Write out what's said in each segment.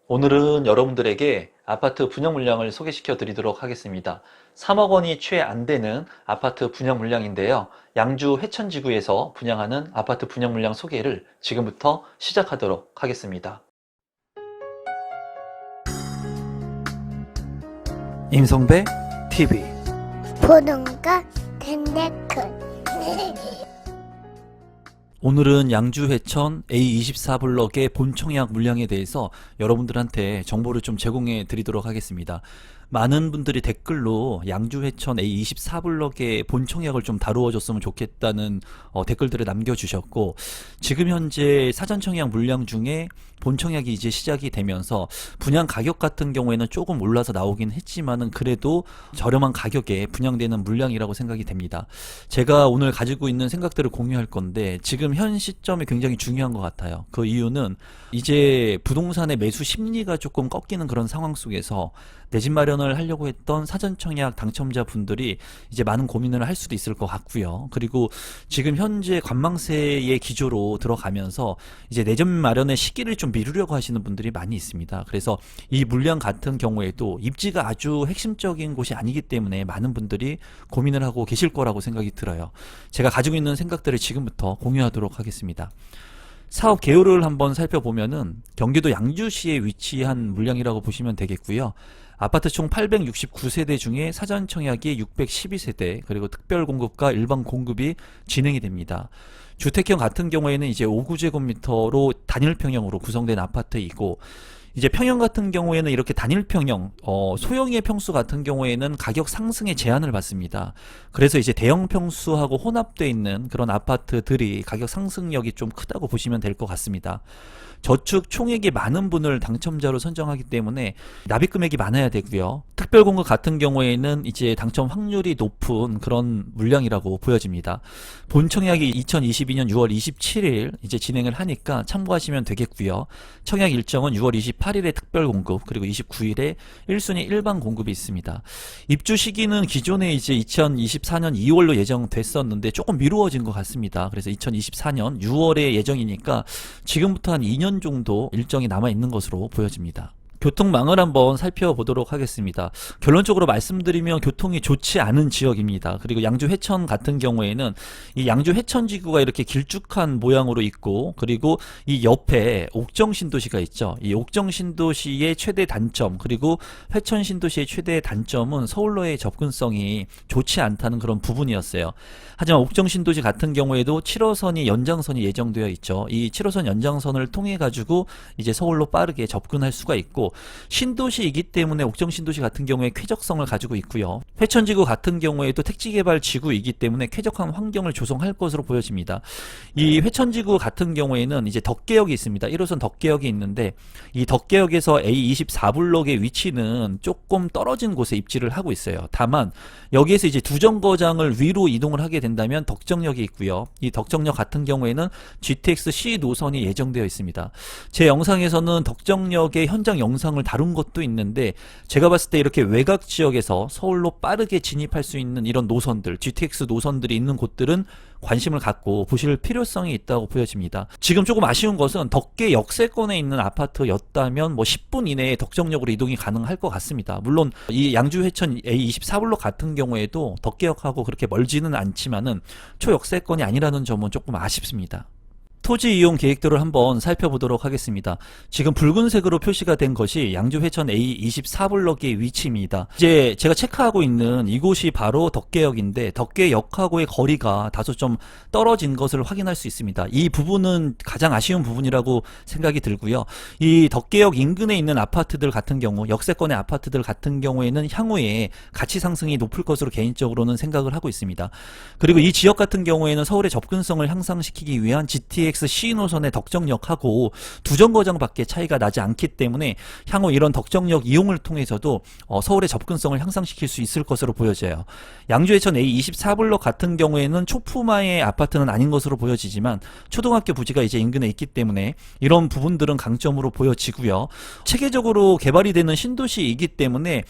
오늘은 여러분들에게 아파트 분양 물량을 소개시켜 드리도록 하겠습니다. 3억 원이 채 안 되는 아파트 분양 물량인데요. 양주 회천지구에서 분양하는 아파트 분양 물량 소개를 지금부터 시작하도록 하겠습니다. 임성배 TV 보동과 텐데크 오늘은 양주 회천 A24블럭의 본청약 물량에 대해서 여러분들한테 정보를 좀 제공해 드리도록 하겠습니다. 많은 분들이 댓글로 양주 회천 A24블럭의 본청약을 좀 다루어 줬으면 좋겠다는 댓글들을 남겨주셨고, 지금 현재 사전청약 물량 중에 본청약이 이제 시작이 되면서 분양 가격 같은 경우에는 조금 올라서 나오긴 했지만은 그래도 저렴한 가격에 분양되는 물량이라고 생각이 됩니다. 제가 오늘 가지고 있는 생각들을 공유할 건데, 지금 현 시점이 굉장히 중요한 것 같아요. 그 이유는 이제 부동산의 매수 심리가 조금 꺾이는 그런 상황 속에서 내 집 마련을 하려고 했던 사전청약 당첨자분들이 이제 많은 고민을 할 수도 있을 것 같고요. 그리고 지금 현재 관망세의 기조로 들어가면서 이제 내 집 마련의 시기를 좀 미루려고 하시는 분들이 많이 있습니다. 그래서 이 물량 같은 경우에도 입지가 아주 핵심적인 곳이 아니기 때문에 많은 분들이 고민을 하고 계실 거라고 생각이 들어요. 제가 가지고 있는 생각들을 지금부터 공유하도록 하겠습니다. 사업 개요를 한번 살펴보면은 경기도 양주시에 위치한 물량이라고 보시면 되겠고요. 아파트 총 869세대 중에 사전 청약이 612세대, 그리고 특별 공급과 일반 공급이 진행이 됩니다. 주택형 같은 경우에는 이제 5구제곱미터로 단일 평형으로 구성된 아파트이고, 이제 평형 같은 경우에는 이렇게 단일 평형, 소형의 평수 같은 경우에는 가격 상승에 제한을 받습니다. 그래서 이제 대형 평수하고 혼합되어 있는 그런 아파트들이 가격 상승력이 좀 크다고 보시면 될 것 같습니다. 저축 총액이 많은 분을 당첨자로 선정하기 때문에 납입 금액이 많아야 되고요. 특별 공급 같은 경우에는 이제 당첨 확률이 높은 그런 물량이라고 보여집니다. 본 청약이 2022년 6월 27일 이제 진행을 하니까 참고하시면 되겠고요. 청약 일정은 6월 28일에 특별 공급, 그리고 29일에 1순위 일반 공급이 있습니다. 입주 시기는 기존에 이제 2024년 2월로 예정됐었는데 조금 미루어진 것 같습니다. 그래서 2024년 6월에 예정이니까 지금부터 한 2년 정도 일정이 남아 있는 것으로 보여집니다. 교통망을 한번 살펴보도록 하겠습니다. 결론적으로 말씀드리면 교통이 좋지 않은 지역입니다. 그리고 양주 회천 같은 경우에는 이 양주 회천지구가 이렇게 길쭉한 모양으로 있고, 그리고 이 옆에 옥정신도시가 있죠. 이 옥정신도시의 최대 단점, 그리고 회천신도시의 최대 단점은 서울로의 접근성이 좋지 않다는 그런 부분이었어요. 하지만 옥정신도시 같은 경우에도 7호선이 연장선이 예정되어 있죠. 이 7호선 연장선을 통해 가지고 이제 서울로 빠르게 접근할 수가 있고, 신도시이기 때문에 옥정신도시 같은 경우에 쾌적성을 가지고 있고요. 회천지구 같은 경우에도 택지개발 지구이기 때문에 쾌적한 환경을 조성할 것으로 보여집니다. 이 회천지구 같은 경우에는 이제 덕계역이 있습니다. 1호선 덕계역이 있는데, 이 덕계역에서 A24블럭의 위치는 조금 떨어진 곳에 입지를 하고 있어요. 다만 여기에서 이제 두 정거장을 위로 이동을 하게 된다면 덕정역이 있고요. 이 덕정역 같은 경우에는 GTX C 노선이 예정되어 있습니다. 제 영상에서는 덕정역의 현장 영상을 다룬 것도 있는데, 제가 봤을 때 이렇게 외곽 지역에서 서울로 빠르게 진입할 수 있는 이런 노선들, GTX 노선들이 있는 곳들은 관심을 갖고 보실 필요성이 있다고 보여집니다. 지금 조금 아쉬운 것은 덕계 역세권에 있는 아파트였다면 뭐 10분 이내에 덕정역으로 이동이 가능할 것 같습니다. 물론 이 양주 회천 A24블록 같은 경우에도 덕계역하고 그렇게 멀지는 않지만은 초역세권이 아니라는 점은 조금 아쉽습니다. 토지 이용 계획도를 한번 살펴보도록 하겠습니다. 지금 붉은색으로 표시가 된 것이 양주 회천 A24블럭의 위치입니다. 이제 제가 체크하고 있는 이곳이 바로 덕계역인데, 덕계역하고의 거리가 다소 좀 떨어진 것을 확인할 수 있습니다. 이 부분은 가장 아쉬운 부분이라고 생각이 들고요. 이 덕계역 인근에 있는 아파트들 같은 경우, 역세권의 아파트들 같은 경우에는 향후에 가치 상승이 높을 것으로 개인적으로는 생각을 하고 있습니다. 그리고 이 지역 같은 경우에는 서울의 접근성을 향상시키기 위한 GTX C 노선의 덕정역하고 두 정거장밖에 차이가 나지 않기 때문에 향후 이런 덕정역 이용을 통해서도 서울의 접근성을 향상시킬 수 있을 것으로 보여져요. 양주회천 A24블럭 같은 경우에는 초품화의 아파트는 아닌 것으로 보여지지만 초등학교 부지가 이제 인근에 있기 때문에 이런 부분들은 강점으로 보여지고요. 체계적으로 개발이 되는 신도시이기 때문에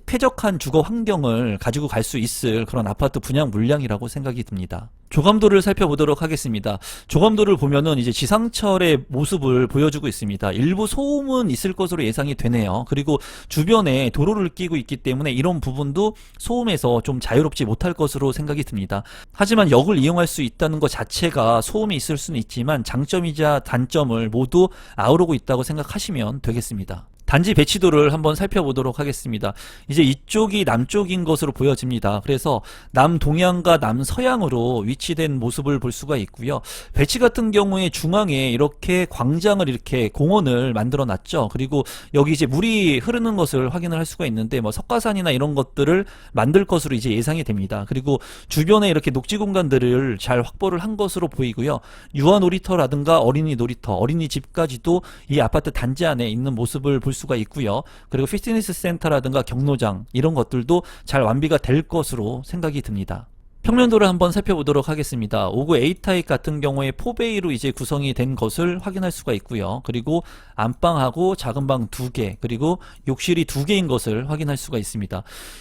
쾌적한 주거 환경을 가지고 갈 수 있을 그런 아파트 분양 물량이라고 생각이 듭니다. 조감도를 살펴보도록 하겠습니다. 조감도를 보면은 이제 지상철의 모습을 보여주고 있습니다. 일부 소음은 있을 것으로 예상이 되네요. 그리고 주변에 도로를 끼고 있기 때문에 이런 부분도 소음에서 좀 자유롭지 못할 것으로 생각이 듭니다. 하지만 역을 이용할 수 있다는 것 자체가 소음이 있을 수는 있지만 장점이자 단점을 모두 아우르고 있다고 생각하시면 되겠습니다. 단지 배치도를 한번 살펴보도록 하겠습니다. 이제 이쪽이 남쪽인 것으로 보여집니다. 그래서 남동향과 남서향으로 위치된 모습을 볼 수가 있고요. 배치 같은 경우에 중앙에 이렇게 광장을 이렇게 공원을 만들어 놨죠. 그리고 여기 이제 물이 흐르는 것을 확인을 할 수가 있는데 뭐 석가산이나 이런 것들을 만들 것으로 이제 예상이 됩니다. 그리고 주변에 이렇게 녹지 공간들을 잘 확보를 한 것으로 보이고요. 유아 놀이터라든가 어린이 놀이터, 어린이집까지도 이 아파트 단지 안에 있는 모습을 볼 수가 있고요. 그리고 피트니스 센터라든가 경로장 이런 것들도 잘 완비가 될 것으로 생각이 듭니다. 평면도를 한번 살펴보도록 하겠습니다. 5구 A타입 같은 경우에 4베이로 이제 구성이 된 것을 확인할 수가 있고요. 그리고 안방하고 작은 방 2개, 그리고 욕실이 2개인 것을 확인할 수가 있습니다.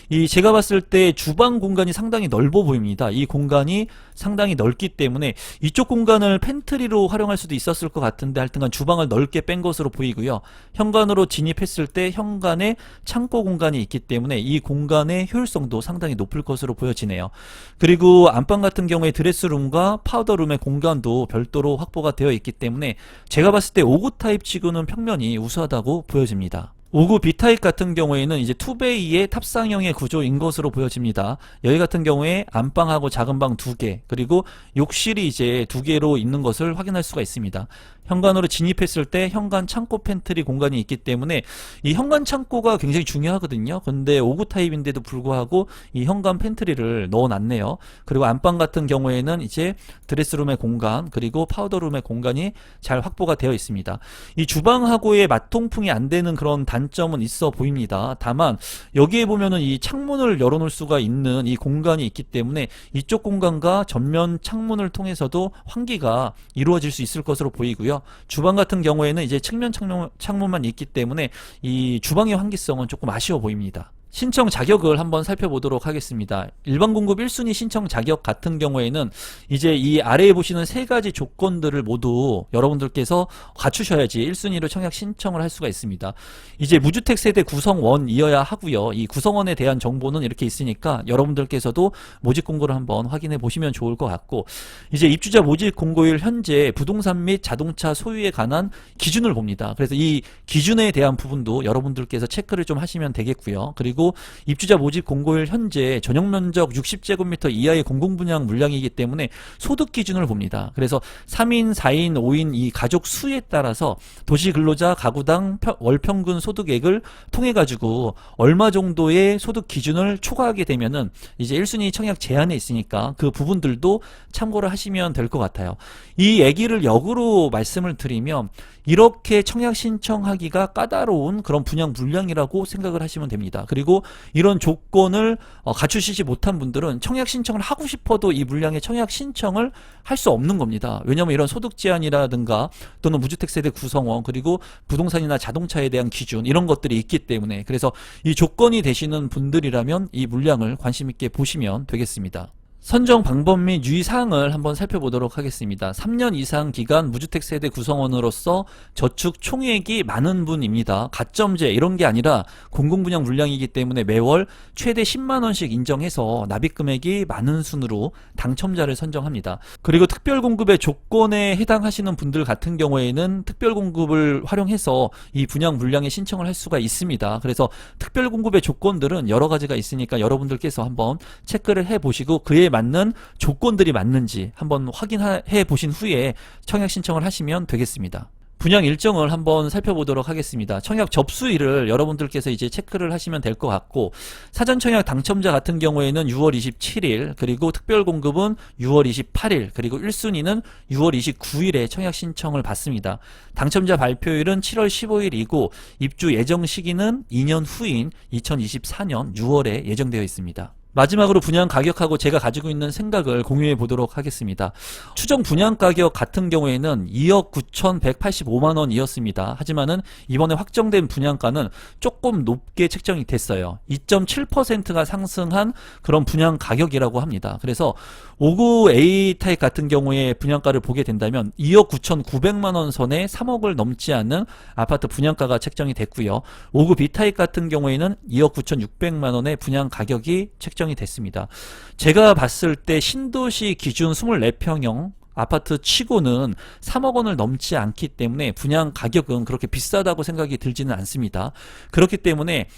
이 제가 봤을 때 주방 공간이 상당히 넓어 보입니다. 이 공간이 상당히 넓기 때문에 이쪽 공간을 팬트리로 활용할 수도 있었을 것 같은데 하여튼간 주방을 넓게 뺀 것으로 보이고요. 현관으로 진입했을 때 현관에 창고 공간이 있기 때문에 이 공간의 효율성도 상당히 높을 것으로 보여지네요. 그리고 안방 같은 경우에 드레스룸과 파우더룸의 공간도 별도로 확보가 되어 있기 때문에 제가 봤을 때 5구 타입 치고는 평면이 우수하다고 보여집니다. 5구 B타입 같은 경우에는 이제 2베이의 탑상형의 구조인 것으로 보여집니다. 여기 같은 경우에 안방하고 작은 방 2개, 그리고 욕실이 이제 2개로 있는 것을 확인할 수가 있습니다. 현관으로 진입했을 때 현관 창고 팬트리 공간이 있기 때문에 이 현관 창고가 굉장히 중요하거든요. 근데 5구 타입인데도 불구하고 이 현관 팬트리를 넣어놨네요. 그리고 안방 같은 경우에는 이제 드레스룸의 공간, 그리고 파우더룸의 공간이 잘 확보가 되어 있습니다. 이 주방하고의 맞통풍이 안 되는 그런 단점은 있어 보입니다. 다만 여기에 보면은 이 창문을 열어놓을 수가 있는 이 공간이 있기 때문에 이쪽 공간과 전면 창문을 통해서도 환기가 이루어질 수 있을 것으로 보이고요. 주방 같은 경우에는 이제 측면 창문만 있기 때문에 이 주방의 환기성은 조금 아쉬워 보입니다. 신청 자격을 한번 살펴보도록 하겠습니다. 일반 공급 1순위 신청 자격 같은 경우에는 이제 이 아래에 보시는 세 가지 조건들을 모두 여러분들께서 갖추셔야지 1순위로 청약 신청을 할 수가 있습니다. 이제 무주택 세대 구성원이어야 하고요. 이 구성원에 대한 정보는 이렇게 있으니까 여러분들께서도 모집 공고를 한번 확인해 보시면 좋을 것 같고, 이제 입주자 모집 공고일 현재 부동산 및 자동차 소유에 관한 기준을 봅니다. 그래서 이 기준에 대한 부분도 여러분들께서 체크를 좀 하시면 되겠고요. 그리고 입주자 모집 공고일 현재 전용 면적 60제곱미터 이하의 공공분양 물량이기 때문에 소득 기준을 봅니다. 그래서 3인, 4인, 5인 이 가족 수에 따라서 도시근로자 가구당 월 평균 소득액을 통해 가지고 얼마 정도의 소득 기준을 초과하게 되면은 이제 1순위 청약 제한에 있으니까 그 부분들도 참고를 하시면 될 것 같아요. 이 얘기를 역으로 말씀을 드리면 이렇게 청약 신청하기가 까다로운 그런 분양 물량이라고 생각을 하시면 됩니다. 그리고 이런 조건을 갖추시지 못한 분들은 청약 신청을 하고 싶어도 이 물량의 청약 신청을 할 수 없는 겁니다. 왜냐하면 이런 소득 제한이라든가 또는 무주택 세대 구성원, 그리고 부동산이나 자동차에 대한 기준 이런 것들이 있기 때문에, 그래서 이 조건이 되시는 분들이라면 이 물량을 관심 있게 보시면 되겠습니다. 선정 방법 및 유의사항을 한번 살펴보도록 하겠습니다. 3년 이상 기간 무주택 세대 구성원으로서 저축 총액이 많은 분입니다. 가점제 이런 게 아니라 공공분양 물량이기 때문에 매월 최대 10만원씩 인정해서 납입금액이 많은 순으로 당첨자를 선정합니다. 그리고 특별공급의 조건에 해당하시는 분들 같은 경우에는 특별공급을 활용해서 이 분양 물량에 신청을 할 수가 있습니다. 그래서 특별공급의 조건들은 여러 가지가 있으니까 여러분들께서 한번 체크를 해보시고 그에 맞는 조건들이 맞는지 한번 확인해 보신 후에 청약 신청을 하시면 되겠습니다. 분양 일정을 한번 살펴보도록 하겠습니다. 청약 접수일을 여러분들께서 이제 체크를 하시면 될 것 같고, 사전 청약 당첨자 같은 경우에는 6월 27일, 그리고 특별공급은 6월 28일, 그리고 1순위는 6월 29일에 청약 신청을 받습니다. 당첨자 발표일은 7월 15일이고 입주 예정 시기는 2년 후인 2024년 6월에 예정되어 있습니다. 마지막으로 분양 가격하고 제가 가지고 있는 생각을 공유해 보도록 하겠습니다. 추정 분양 가격 같은 경우에는 2억 9,185만 원이었습니다. 하지만은 이번에 확정된 분양가는 조금 높게 책정이 됐어요. 2.7%가 상승한 그런 분양 가격이라고 합니다. 그래서 5구 A타입 같은 경우에 분양가를 보게 된다면 2억 9,900만 원 선에 3억을 넘지 않는 아파트 분양가가 책정이 됐고요. 5구 B타입 같은 경우에는 2억 9,600만 원의 분양 가격이 책정이 됐습니다. 제가 봤을 때 신도시 기준 24평형 아파트 치고는 3억 원을 넘지 않기 때문에 분양 가격은 그렇게 비싸다고 생각이 들지는 않습니다. 그렇기 때문에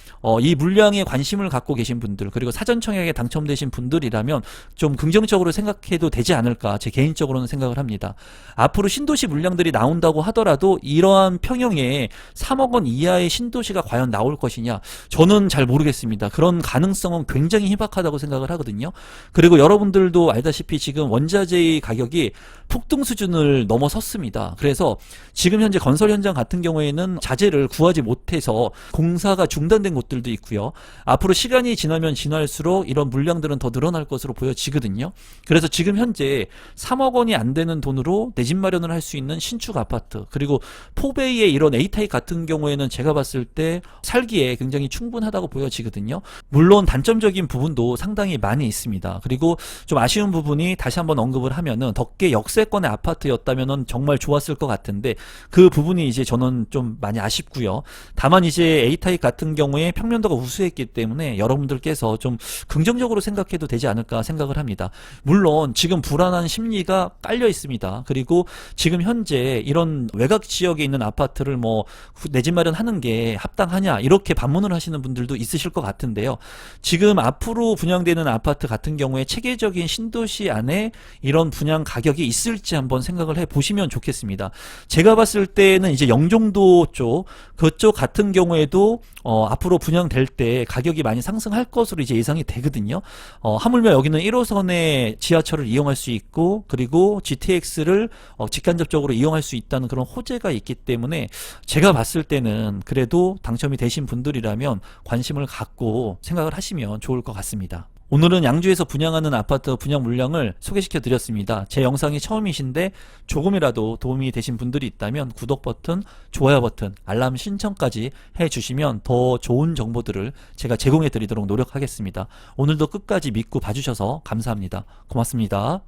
이 물량에 관심을 갖고 계신 분들, 그리고 사전 청약에 당첨되신 분들이라면 좀 긍정적으로 생각해도 되지 않을까, 제 개인적으로는 생각을 합니다. 앞으로 신도시 물량들이 나온다고 하더라도 이러한 평형에 3억 원 이하의 신도시가 과연 나올 것이냐, 저는 잘 모르겠습니다. 그런 가능성은 굉장히 희박하다고 생각을 하거든요. 그리고 여러분들도 알다시피 지금 원자재의 가격이 폭등 수준을 넘어섰습니다. 그래서 지금 현재 건설 현장 같은 경우에는 자재를 구하지 못해서 공사가 중단된 곳들도 있고요. 앞으로 시간이 지나면 지날수록 이런 물량들은 더 늘어날 것으로 보여지거든요. 그래서 지금 현재 3억 원이 안 되는 돈으로 내 집 마련을 할 수 있는 신축 아파트, 그리고 포베이의 이런 A타입 같은 경우에는 제가 봤을 때 살기에 굉장히 충분하다고 보여지거든요. 물론 단점적인 부분도 상당히 많이 있습니다. 그리고 좀 아쉬운 부분이, 다시 한번 언급을 하면은 덕계 역세권의 아파트였다면은 정말 좋았을 것 같은데 그 부분이 이제 저는 좀 많이 아쉽고요. 다만 이제 A타입 같은 경우에 평면도가 우수했기 때문에 여러분들께서 좀 긍정적으로 생각해도 되지 않을까 생각을 합니다. 물론 지금 불안한 심리가 깔려 있습니다. 그리고 지금 현재 이런 외곽 지역에 있는 아파트를 뭐 내 집 마련하는 게 합당하냐, 이렇게 반문을 하시는 분들도 있으실 것 같은데요. 지금 앞으로 분양되는 아파트 같은 경우에 체계적인 신도시 안에 이런 분양 가격이 있을지 한번 생각을 해 보시면 좋겠습니다. 제가 봤을 때는 이제 영종도 쪽, 그쪽 같은 경우에도 앞으로 분양될 때 가격이 많이 상승할 것으로 이제 예상이 되거든요. 하물며 여기는 1호선의 지하철을 이용할 수 있고, 그리고 GTX를 직간접적으로 이용할 수 있다는 그런 호재가 있기 때문에 제가 봤을 때는 그래도 당첨이 되신 분들이라면 관심을 갖고 생각을 하시면 좋을 것 같습니다. 오늘은 양주에서 분양하는 아파트 분양 물량을 소개시켜 드렸습니다. 제 영상이 처음이신데 조금이라도 도움이 되신 분들이 있다면 구독 버튼, 좋아요 버튼, 알람 신청까지 해주시면 더 좋은 정보들을 제가 제공해 드리도록 노력하겠습니다. 오늘도 끝까지 믿고 봐주셔서 감사합니다. 고맙습니다.